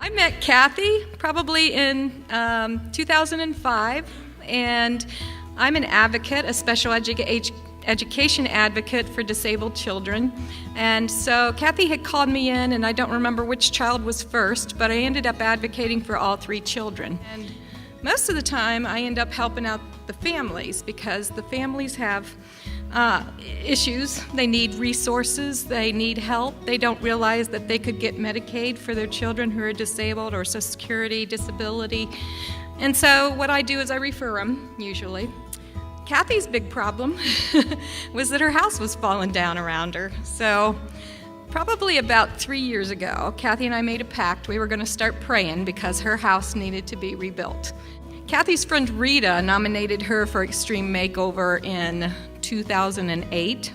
I met Kathy probably in 2005, and I'm an advocate, a special education advocate for disabled children. And so Kathy had called me in, and I don't remember which child was first, but I ended up advocating for all three children. And most of the time I end up helping out the families, because the families have issues. They need resources, they need help. They don't realize that they could get Medicaid for their children who are disabled, or Social Security, disability. And so what I do is I refer them, usually. Kathy's big problem was that her house was falling down around her. So probably about 3 years ago, Kathy and I made a pact. We were going to start praying because her house needed to be rebuilt. Kathy's friend Rita nominated her for Extreme Makeover in 2008.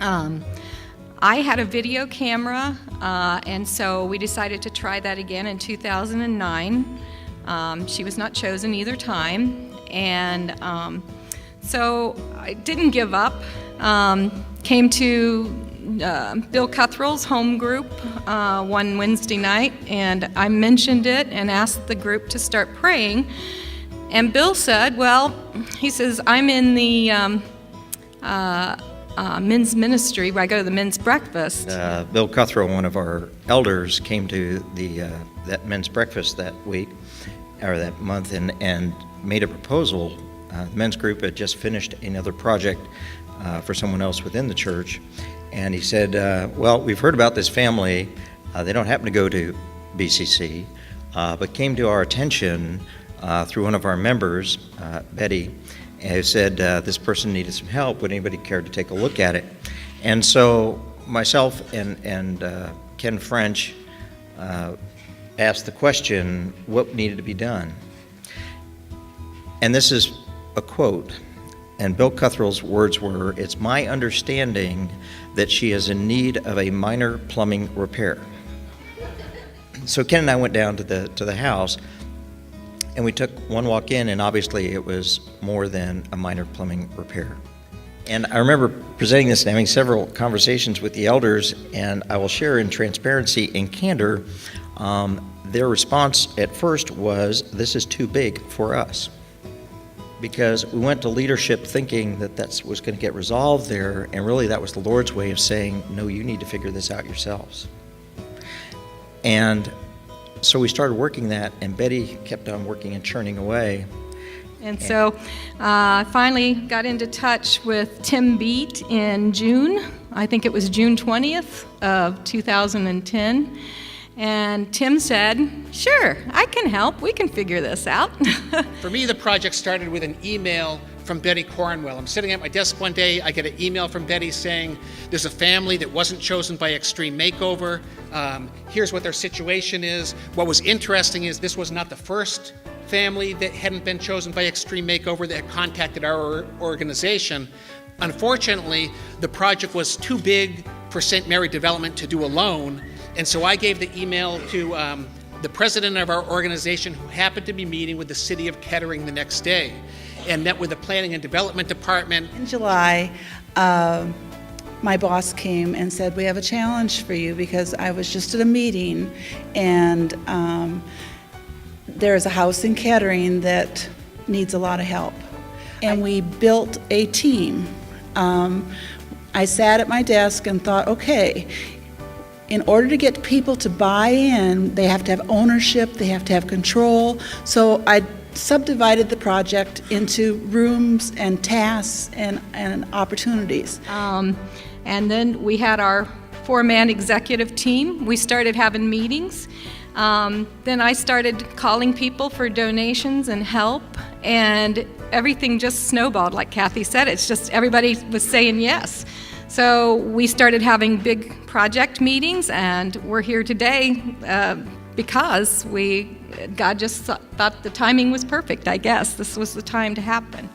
I had a video camera, and so we decided to try that again in 2009. She was not chosen either time, and so I didn't give up. Came to Bill Cuthrell's home group one Wednesday night, and I mentioned it and asked the group to start praying. And Bill said, well, he says, I'm in the men's ministry where I go to the men's breakfast. Bill Cuthrell, one of our elders, came to that men's breakfast that week, or that month, and made a proposal. The men's group had just finished another project for someone else within the church, and he said, well, we've heard about this family. They don't happen to go to BCC, but came to our attention through one of our members, Betty, who said this person needed some help. Would anybody care to take a look at it? And so myself and Ken French asked the question, what needed to be done? And this is a quote, and Bill Cuthrell's words were, "It's my understanding that she is in need of a minor plumbing repair." So Ken and I went down to the house, and we took one walk in, and obviously it was more than a minor plumbing repair. And I remember presenting this and having several conversations with the elders, and I will share in transparency and candor, their response at first was, this is too big for us. Because we went to leadership thinking that was going to get resolved there, and really that was the Lord's way of saying, no, you need to figure this out yourselves. And so we started working that, and Betty kept on working and churning away. And so I finally got into touch with Tim Beat in June. I think it was June 20th of 2010. And Tim said, sure, I can help. We can figure this out. For me, the project started with an email from Betty Cornwell. I'm sitting at my desk one day, I get an email from Betty saying, there's a family that wasn't chosen by Extreme Makeover. Here's what their situation is. What was interesting is this was not the first family that hadn't been chosen by Extreme Makeover that had contacted our organization. Unfortunately, the project was too big for St. Mary Development to do alone, and so I gave the email to the president of our organization, who happened to be meeting with the city of Kettering the next day, and met with the planning and development department. In July, my boss came and said, we have a challenge for you, because I was just at a meeting, and there's a house in Kettering that needs a lot of help. And we built a team. I sat at my desk and thought, okay, in order to get people to buy in, they have to have ownership, they have to have control. So I subdivided the project into rooms and tasks and opportunities. And then we had our 4-man executive team. We started having meetings. Then I started calling people for donations and help, and everything just snowballed, like Kathy said. It's just everybody was saying yes. So we started having big project meetings, and we're here today because God just thought the timing was perfect, I guess. This was the time to happen.